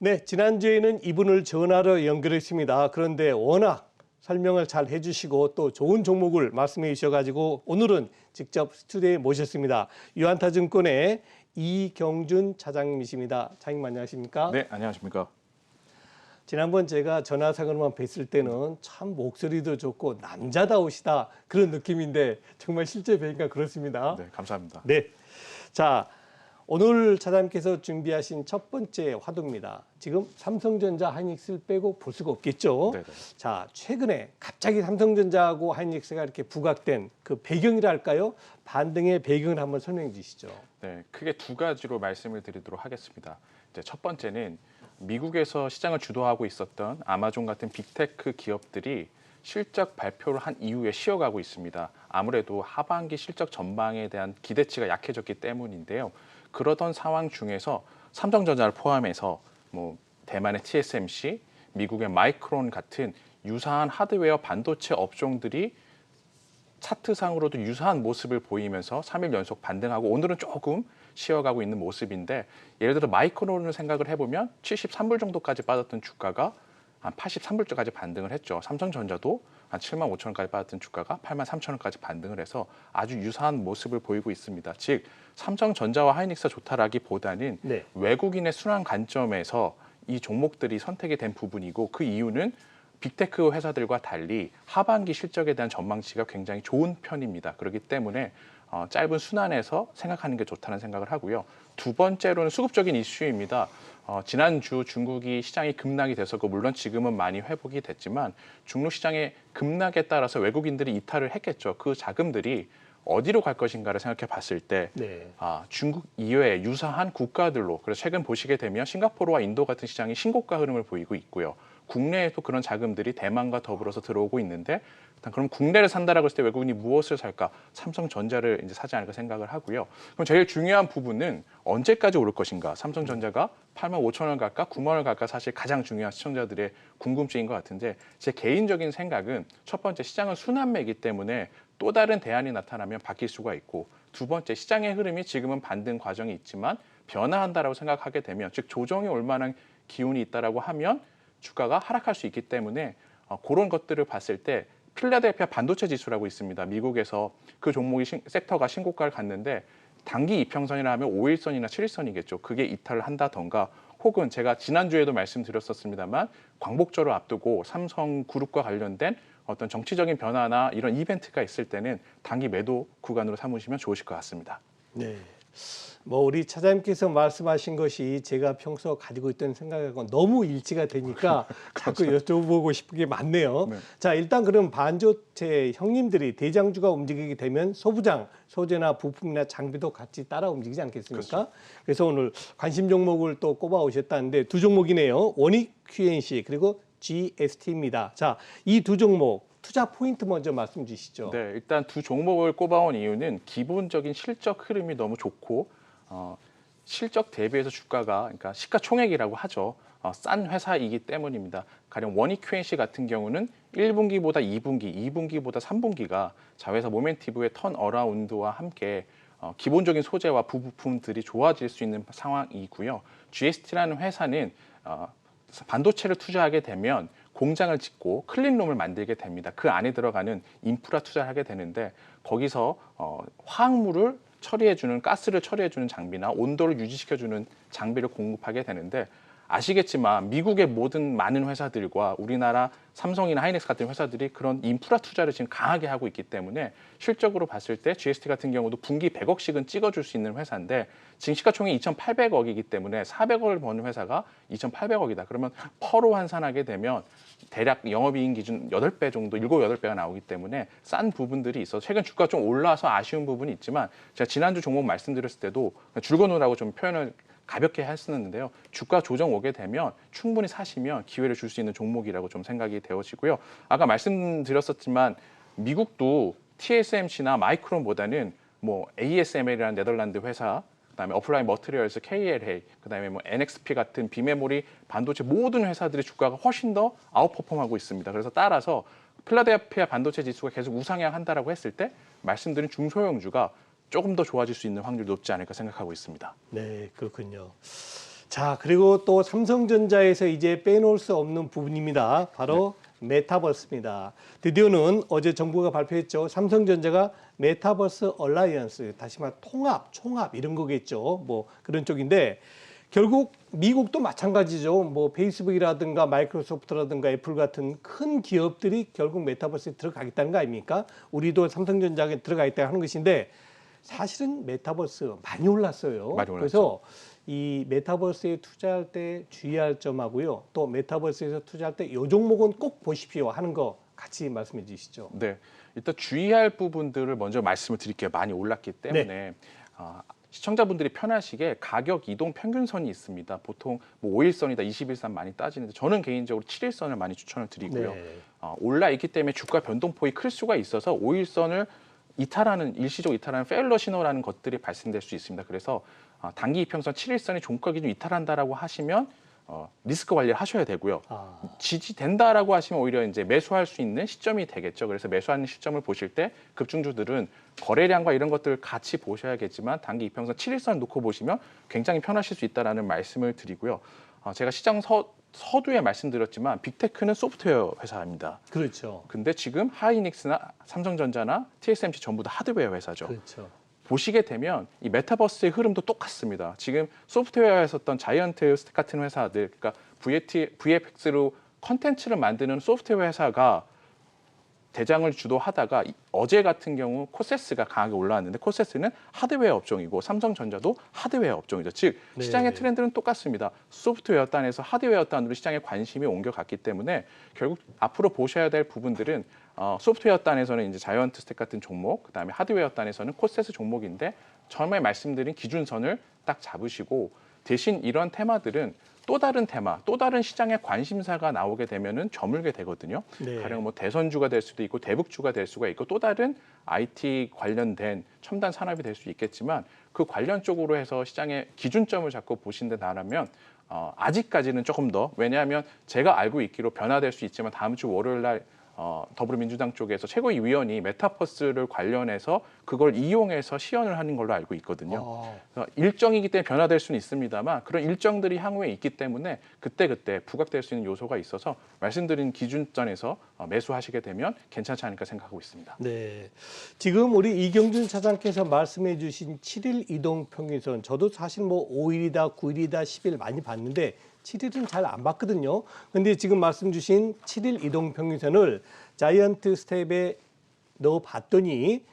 네, 지난주에는 이분을 전화로 연결했습니다. 그런데 워낙 설명을 잘 해주시고 또 좋은 종목을 말씀해 주셔가지고 오늘은 직접 스튜디오에 모셨습니다. 유한타증권의 이경준 차장님이십니다. 차장님 안녕하십니까? 네, 안녕하십니까? 지난번 제가 전화상으로만 뵀을 때는 참 목소리도 좋고 남자다우시다 그런 느낌인데 정말 실제 뵈니까 그렇습니다. 네, 감사합니다. 네, 자 오늘 차장님께서 준비하신 첫 번째 화두입니다. 지금 삼성전자 하이닉스를 빼고 볼 수가 없겠죠. 네네. 자, 최근에 갑자기 삼성전자하고 하이닉스가 이렇게 부각된 그 배경이랄까요? 반등의 배경을 한번 설명해 주시죠. 네, 크게 두 가지로 말씀을 드리도록 하겠습니다. 이제 첫 번째는 미국에서 시장을 주도하고 있었던 아마존 같은 빅테크 기업들이 실적 발표를 한 이후에 쉬어가고 있습니다. 아무래도 하반기 실적 전망에 대한 기대치가 약해졌기 때문인데요. 그러던 상황 중에서 삼성전자를 포함해서 뭐 대만의 TSMC, 미국의 마이크론 같은 유사한 하드웨어 반도체 업종들이 차트상으로도 유사한 모습을 보이면서 3일 연속 반등하고 오늘은 조금 쉬어가고 있는 모습인데, 예를 들어 마이크론을 생각을 해보면 73불 정도까지 빠졌던 주가가 한 83불까지 반등을 했죠. 삼성전자도 한 7만 5천 원까지 빠졌던 주가가 8만 3천 원까지 반등을 해서 아주 유사한 모습을 보이고 있습니다. 즉 삼성전자와 하이닉스가 좋다라기보다는 네. 외국인의 순환 관점에서 이 종목들이 선택이 된 부분이고, 그 이유는 빅테크 회사들과 달리 하반기 실적에 대한 전망치가 굉장히 좋은 편입니다. 그렇기 때문에 짧은 순환에서 생각하는 게 좋다는 생각을 하고요. 두 번째로는 수급적인 이슈입니다. 지난주 중국이 시장이 급락이 돼서 물론 지금은 많이 회복이 됐지만 중국 시장의 급락에 따라서 외국인들이 이탈을 했겠죠. 그 자금들이 어디로 갈 것인가를 생각해 봤을 때 네. 중국 이외에 유사한 국가들로, 그래서 최근 보시게 되면 싱가포르와 인도 같은 시장이 신고가 흐름을 보이고 있고요. 국내에도 그런 자금들이 대만과 더불어서 들어오고 있는데, 일단 그럼 국내를 산다라고 했을 때 외국인이 무엇을 살까? 삼성전자를 이제 사지 않을까 생각을 하고요. 그럼 제일 중요한 부분은 언제까지 오를 것인가? 삼성전자가 8만 5천 원 갈까? 9만 원 갈까? 사실 가장 중요한 시청자들의 궁금증인 것 같은데, 제 개인적인 생각은 첫 번째, 시장은 순환매이기 때문에 또 다른 대안이 나타나면 바뀔 수가 있고, 두 번째, 시장의 흐름이 지금은 반등 과정이 있지만 변화한다라고 생각하게 되면, 즉 조정이 올 만한 기운이 있다라고 하면 주가가 하락할 수 있기 때문에 그런 것들을 봤을 때 필라델피아 반도체 지수라고 있습니다. 미국에서 그 종목이 섹터가 신고가를 갔는데 단기 이평선이라 하면 5일선이나 7일선이겠죠. 그게 이탈을 한다던가, 혹은 제가 지난주에도 말씀드렸었습니다만 광복절을 앞두고 삼성그룹과 관련된 어떤 정치적인 변화나 이런 이벤트가 있을 때는 단기 매도 구간으로 삼으시면 좋으실 것 같습니다. 네. 뭐 우리 차장님께서 말씀하신 것이 제가 평소 가지고 있던 생각하고 너무 일치가 되니까 자꾸 여쭤보고 싶은 게 많네요. 네. 자, 일단 그럼 반도체 형님들이 대장주가 움직이게 되면 소부장, 소재나 부품이나 장비도 같이 따라 움직이지 않겠습니까? 그렇죠. 그래서 오늘 관심 종목을 또 꼽아 오셨다는데 두 종목이네요. 원익 QNC 그리고 GST입니다. 자, 이 두 종목 투자 포인트 먼저 말씀 주시죠. 네, 일단 두 종목을 꼽아온 이유는 기본적인 실적 흐름이 너무 좋고, 실적 대비해서 주가가, 그러니까 시가총액이라고 하죠. 싼 회사이기 때문입니다. 가령 원익 QNC 같은 경우는 1분기보다 2분기, 2분기보다 3분기가 자회사 모멘티브의 턴어라운드와 함께 기본적인 소재와 부부품들이 좋아질 수 있는 상황이고요. GST라는 회사는 반도체를 투자하게 되면 공장을 짓고 클린룸을 만들게 됩니다. 그 안에 들어가는 인프라 투자를 하게 되는데, 거기서 화학물을 처리해주는, 가스를 처리해주는 장비나 온도를 유지시켜주는 장비를 공급하게 되는데, 아시겠지만 미국의 모든 많은 회사들과 우리나라 삼성이나 하이닉스 같은 회사들이 그런 인프라 투자를 지금 강하게 하고 있기 때문에 실적으로 봤을 때 GST 같은 경우도 분기 100억씩은 찍어줄 수 있는 회사인데, 지금 시가총액이 2,800억이기 때문에 400억을 버는 회사가 2,800억이다. 그러면 퍼로 환산하게 되면 대략 영업이익 기준 8배 정도, 7, 8배가 나오기 때문에 싼 부분들이 있어서 최근 주가 좀 올라서 아쉬운 부분이 있지만, 제가 지난주 종목 말씀드렸을 때도 줄거노라고 좀 표현을 가볍게 했었는데요. 주가 조정 오게 되면 충분히 사시면 기회를 줄 수 있는 종목이라고 좀 생각이 되어지고요. 아까 말씀드렸었지만 미국도 TSMC나 마이크론보다는 뭐 ASML이라는 네덜란드 회사, 그다음에 어플라이 머티리얼스, KLA, 그다음에 뭐 NXP 같은 비메모리 반도체 모든 회사들의 주가가 훨씬 더 아웃퍼폼하고 있습니다. 그래서 따라서 필라델피아 반도체 지수가 계속 우상향한다라고 했을 때 말씀드린 중소형주가 조금 더 좋아질 수 있는 확률이 높지 않을까 생각하고 있습니다. 네, 그렇군요. 자, 그리고 또 삼성전자에서 이제 빼놓을 수 없는 부분입니다. 바로 메타버스입니다. 드디어는 어제 정부가 발표했죠. 삼성전자가 메타버스 얼라이언스, 다시 말해 총합 이런 거겠죠. 뭐 그런 쪽인데 결국 미국도 마찬가지죠. 뭐 페이스북이라든가 마이크로소프트라든가 애플 같은 큰 기업들이 결국 메타버스에 들어가겠다는 거 아닙니까? 우리도 삼성전자에 들어가겠다 하는 것인데 사실은 메타버스 많이 올랐어요. 많이 올랐죠. 그래서 이 메타버스에 투자할 때 주의할 점하고요. 또 메타버스에서 투자할 때 이 종목은 꼭 보십시오 하는 거 같이 말씀해 주시죠. 네, 일단 주의할 부분들을 먼저 말씀을 드릴게요. 많이 올랐기 때문에 시청자분들이 편하시게 가격 이동 평균선이 있습니다. 보통 뭐 5일선이다, 20일선 많이 따지는데 저는 개인적으로 7일선을 많이 추천을 드리고요. 네. 올라 있기 때문에 주가 변동폭이 클 수가 있어서 5일선을 이탈하는 일시적 이탈하는 페일러 신호라는 것들이 발생될 수 있습니다. 그래서 단기 이평선 7일선이 종가 기준 이탈한다라고 하시면 리스크 관리를 하셔야 되고요. 지지된다라고 하시면 오히려 이제 매수할 수 있는 시점이 되겠죠. 그래서 매수하는 시점을 보실 때 급중주들은 거래량과 이런 것들을 같이 보셔야겠지만 단기 이평선 7일선 놓고 보시면 굉장히 편하실 수 있다라는 말씀을 드리고요. 제가 시장 서두에 말씀드렸지만 빅테크는 소프트웨어 회사입니다. 그렇죠. 근데 지금 하이닉스나 삼성전자나 TSMC 전부 다 하드웨어 회사죠. 그렇죠. 보시게 되면 이 메타버스의 흐름도 똑같습니다. 지금 소프트웨어에 썼던 자이언트 스택 같은 회사들, 그러니까 VFX로 컨텐츠를 만드는 소프트웨어 회사가 대장을 주도하다가 어제 같은 경우 코세스가 강하게 올라왔는데 코세스는 하드웨어 업종이고 삼성전자도 하드웨어 업종이죠. 즉 시장의 트렌드는 똑같습니다. 소프트웨어 단에서 하드웨어 단으로 시장에 관심이 옮겨갔기 때문에 결국 앞으로 보셔야 될 부분들은 소프트웨어 단에서는 이제 자이언트 스택 같은 종목, 그다음에 하드웨어 단에서는 코세스 종목인데 처음에 말씀드린 기준선을 딱 잡으시고 대신 이런 테마들은 또 다른 테마, 또 다른 시장의 관심사가 나오게 되면은 저물게 되거든요. 네. 가령 뭐 대선주가 될 수도 있고 대북주가 될 수가 있고 또 다른 IT 관련된 첨단 산업이 될 수 있겠지만 그 관련 쪽으로 해서 시장의 기준점을 잡고 보신다면 아직까지는 조금 더 왜냐하면 제가 알고 있기로 변화될 수 있지만 다음 주 월요일 날 더불어민주당 쪽에서 최고위원이 메타버스를 관련해서 그걸 이용해서 시연을 하는 걸로 알고 있거든요. 그래서 일정이기 때문에 변화될 수는 있습니다만 그런 일정들이 향후에 있기 때문에 그때그때 부각될 수 있는 요소가 있어서 말씀드린 기준점에서 매수하시게 되면 괜찮지 않을까 생각하고 있습니다. 네. 지금 우리 이경준 차장께서 말씀해 주신 7일 이동 평균선 저도 사실 뭐 5일이다, 9일이다, 10일 많이 봤는데 7일은 잘 안 봤거든요. 근데 지금 말씀 주신 7일 이동 평균선을 자이언트 스텝에 넣어 봤더니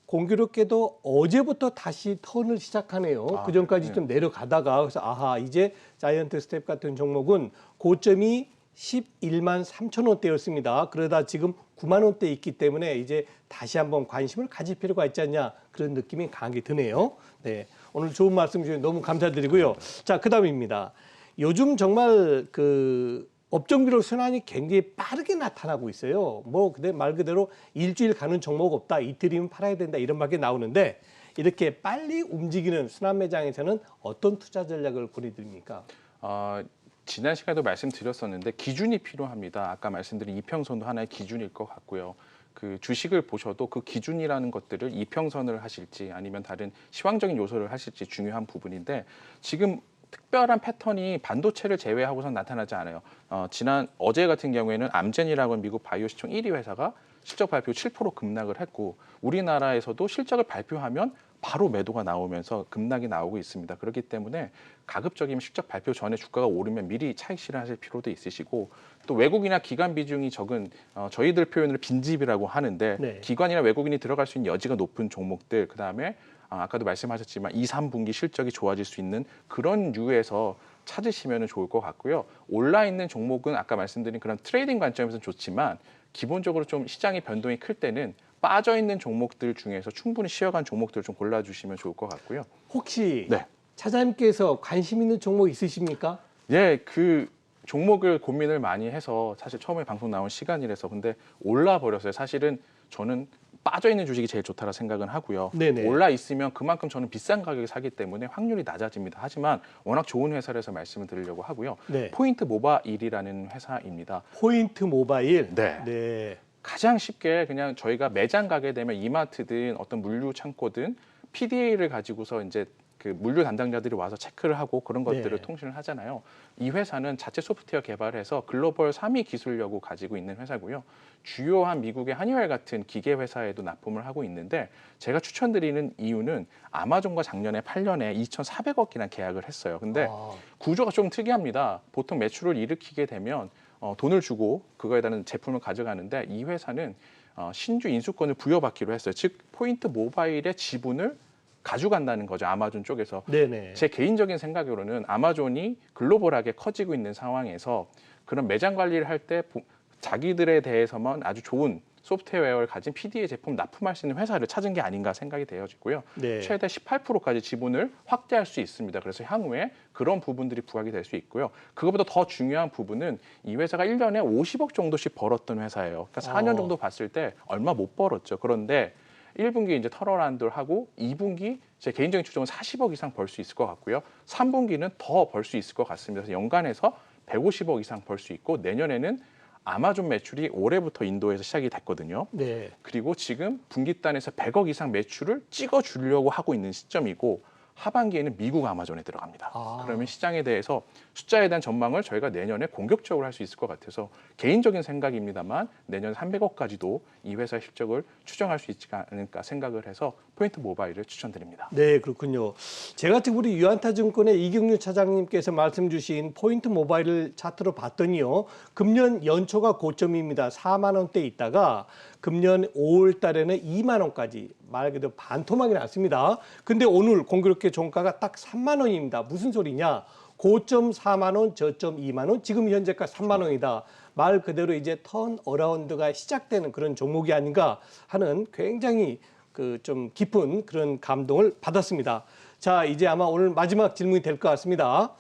공교롭게도 어제부터 다시 턴을 시작하네요. 그 전까지 좀 내려가다가 그래서 아하 이제 자이언트 스텝 같은 종목은 고점이 11만 3천 원대였습니다. 그러다 지금 9만 원대 있기 때문에 이제 다시 한번 관심을 가질 필요가 있지 않냐 그런 느낌이 강하게 드네요. 네, 오늘 좋은 말씀 주셔서 너무 감사드리고요. 자, 그다음입니다. 요즘 정말 그 업종비로 순환이 굉장히 빠르게 나타나고 있어요. 뭐 근데 말 그대로 일주일 가는 종목 없다, 이틀이면 팔아야 된다 이런 말이 나오는데 이렇게 빨리 움직이는 순환 매장에서는 어떤 투자 전략을 권해드립니까? 지난 시간에도 말씀드렸었는데 기준이 필요합니다. 아까 말씀드린 이평선도 하나의 기준일 것 같고요. 그 주식을 보셔도 그 기준이라는 것들을 이평선을 하실지 아니면 다른 시황적인 요소를 하실지 중요한 부분인데 지금 특별한 패턴이 반도체를 제외하고선 나타나지 않아요. 어제 같은 경우에는 암젠이라고 하는 미국 바이오 시총 1위 회사가 실적 발표 7% 급락을 했고 우리나라에서도 실적을 발표하면 바로 매도가 나오면서 급락이 나오고 있습니다. 그렇기 때문에 가급적이면 실적 발표 전에 주가가 오르면 미리 차익 실현하실 필요도 있으시고 또 외국이나 기관 비중이 적은 저희들 표현으로 빈집이라고 하는데 기관이나 외국인이 들어갈 수 있는 여지가 높은 종목들 그다음에 아까도 말씀하셨지만 2, 3분기 실적이 좋아질 수 있는 그런 류에서 찾으시면 좋을 것 같고요. 올라 있는 종목은 아까 말씀드린 그런 트레이딩 관점에서는 좋지만 기본적으로 좀 시장의 변동이 클 때는 빠져 있는 종목들 중에서 충분히 쉬어간 종목들을 좀 골라주시면 좋을 것 같고요. 혹시 차장님께서 관심 있는 종목 있으십니까? 예, 그 종목을 고민을 많이 해서 사실 처음에 방송 나온 시간이라서 근데 올라 버렸어요. 사실은 저는 빠져 있는 주식이 제일 좋다라 생각은 하고요. 올라 있으면 그만큼 저는 비싼 가격에 사기 때문에 확률이 낮아집니다. 하지만 워낙 좋은 회사라서 말씀을 드리려고 하고요. 포인트 모바일이라는 회사입니다. 포인트 모바일. 가장 쉽게 그냥 저희가 매장 가게 되면 이마트든 어떤 물류 창고든 PDA를 가지고서 이제 그 물류 담당자들이 와서 체크를 하고 그런 것들을 네. 통신을 하잖아요. 이 회사는 자체 소프트웨어 개발해서 글로벌 3위 기술력을 가지고 있는 회사고요. 주요한 미국의 한니웰 같은 기계 회사에도 납품을 하고 있는데 제가 추천드리는 이유는 아마존과 작년에 8년에 2,400억이나 계약을 했어요. 근데 구조가 좀 특이합니다. 보통 매출을 일으키게 되면 돈을 주고 그거에 따른 제품을 가져가는데 이 회사는 신주 인수권을 부여받기로 했어요. 즉 포인트 모바일의 지분을 가져간다는 거죠. 아마존 쪽에서. 네네. 제 개인적인 생각으로는 아마존이 글로벌하게 커지고 있는 상황에서 그런 매장 관리를 할 때 자기들에 대해서만 아주 좋은 소프트웨어를 가진 PDA 제품 납품할 수 있는 회사를 찾은 게 아닌가 생각이 되어지고요. 네. 최대 18%까지 지분을 확대할 수 있습니다. 그래서 향후에 그런 부분들이 부각이 될 수 있고요. 그것보다 더 중요한 부분은 이 회사가 1년에 50억 정도씩 벌었던 회사예요. 그러니까 4년 정도 봤을 때 얼마 못 벌었죠. 그런데 1분기 이제 턴어라운드를 하고 2분기 제 개인적인 추정은 40억 이상 벌 수 있을 것 같고요. 3분기는 더 벌 수 있을 것 같습니다. 그래서 연간에서 150억 이상 벌 수 있고 내년에는 아마존 매출이 올해부터 인도에서 시작이 됐거든요. 네. 그리고 지금 분기단에서 100억 이상 매출을 찍어주려고 하고 있는 시점이고 하반기에는 미국 아마존에 들어갑니다. 그러면 시장에 대해서 숫자에 대한 전망을 저희가 내년에 공격적으로 할 수 있을 것 같아서 개인적인 생각입니다만 내년 300억까지도 이 회사의 실적을 추정할 수 있지 않을까 생각을 해서 포인트 모바일을 추천드립니다. 네, 그렇군요. 제가 지금 우리 유한타증권의 이경유 차장님께서 말씀 주신 포인트 모바일을 차트로 봤더니요. 금년 연초가 고점입니다. 4만 원대 있다가 금년 5월 달에는 2만 원까지 말 그대로 반토막이 났습니다. 근데 오늘 공교롭게 종가가 딱 3만 원입니다. 무슨 소리냐? 고점 4만 원, 저점 2만 원, 지금 현재가 3만 원이다. 말 그대로 이제 턴 어라운드가 시작되는 그런 종목이 아닌가 하는 굉장히 그 좀 깊은 그런 감동을 받았습니다. 자, 이제 아마 오늘 마지막 질문이 될 것 같습니다.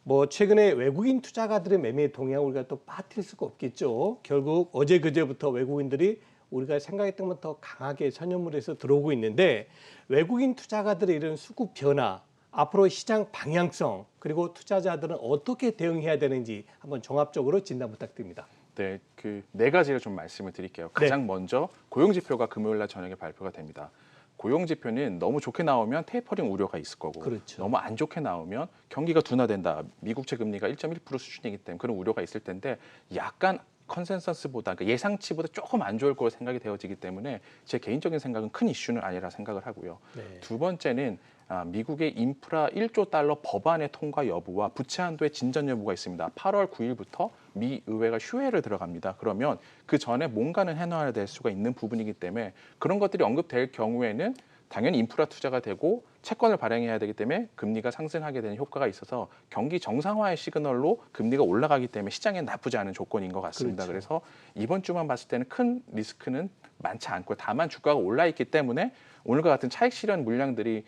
뭐 최근에 외국인 투자가들의 매매 동향 우리가 또 빠뜨릴 수가 없겠죠. 결국 어제 그제부터 외국인들이 우리가 생각했던 것보다 더 강하게 선연물에서 들어오고 있는데 외국인 투자가들의 이런 수급 변화, 앞으로 시장 방향성 그리고 투자자들은 어떻게 대응해야 되는지 한번 종합적으로 진단 부탁드립니다. 네, 그 네 가지를 좀 말씀을 드릴게요. 가장 먼저 고용 지표가 금요일 날 저녁에 발표가 됩니다. 고용 지표는 너무 좋게 나오면 테이퍼링 우려가 있을 거고 그렇죠. 너무 안 좋게 나오면 경기가 둔화된다. 미국채 금리가 1.1% 수준이기 때문에 그런 우려가 있을 텐데 약간 컨센서스보다 그러니까 예상치보다 조금 안 좋을 거로 생각이 되어지기 때문에 제 개인적인 생각은 큰 이슈는 아니라 생각을 하고요. 네. 두 번째는 미국의 인프라 1조 달러 법안의 통과 여부와 부채 한도의 진전 여부가 있습니다. 8월 9일부터 미 의회가 휴회를 들어갑니다. 그러면 그 전에 뭔가는 해놔야 될 수가 있는 부분이기 때문에 그런 것들이 언급될 경우에는 당연히 인프라 투자가 되고 채권을 발행해야 되기 때문에 금리가 상승하게 되는 효과가 있어서 경기 정상화의 시그널로 금리가 올라가기 때문에 시장에 나쁘지 않은 조건인 것 같습니다. 그렇죠. 그래서 이번 주만 봤을 때는 큰 리스크는 많지 않고 다만 주가가 올라 있기 때문에 오늘과 같은 차익 실현 물량들이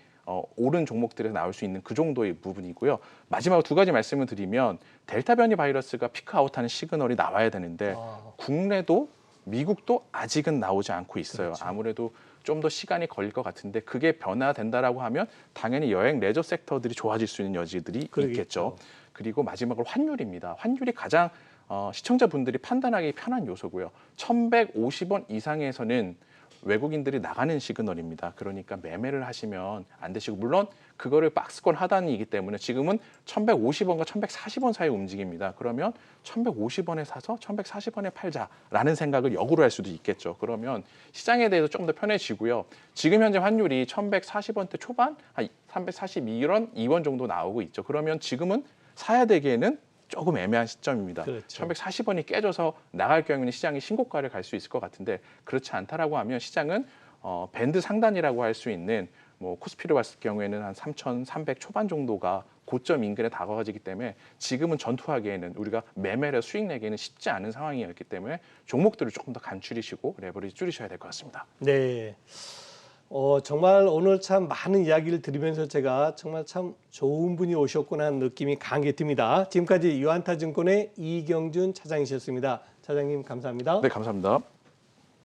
오른 종목들에서 나올 수 있는 그 정도의 부분이고요. 마지막으로 두 가지 말씀을 드리면 델타 변이 바이러스가 피크아웃하는 시그널이 나와야 되는데 국내도 미국도 아직은 나오지 않고 있어요. 그렇죠. 아무래도 좀 더 시간이 걸릴 것 같은데 그게 변화된다라고 하면 당연히 여행 레저 섹터들이 좋아질 수 있는 여지들이 있겠죠. 그리고 마지막으로 환율입니다. 환율이 가장 시청자분들이 판단하기 편한 요소고요. 1,150원 이상에서는 외국인들이 나가는 시그널입니다. 그러니까 매매를 하시면 안 되시고 물론 그거를 박스권 하단이기 때문에 지금은 1,150원과 1,140원 사이 움직입니다. 그러면 1,150원에 사서 1,140원에 팔자라는 생각을 역으로 할 수도 있겠죠. 그러면 시장에 대해서 조금 더 편해지고요. 지금 현재 환율이 1,140원대 초반, 한 342원, 2원 정도 나오고 있죠. 그러면 지금은 사야 되기에는 조금 애매한 시점입니다. 그렇죠. 1,140원이 깨져서 나갈 경우에는 시장이 신고가를 갈 수 있을 것 같은데 그렇지 않다라고 하면 시장은 밴드 상단이라고 할 수 있는 뭐 코스피를 봤을 경우에는 한 3,300 초반 정도가 고점 인근에 다가가지기 때문에 지금은 전투하기에는 우리가 매매를 수익 내기에는 쉽지 않은 상황이었기 때문에 종목들을 조금 더 간추리시고 레버리지 줄이셔야 될 것 같습니다. 네. 정말 오늘 참 많은 이야기를 들으면서 제가 정말 참 좋은 분이 오셨구나 하는 느낌이 강하게 듭니다. 지금까지 유한타증권의 이경준 차장이셨습니다. 차장님 감사합니다. 네, 감사합니다.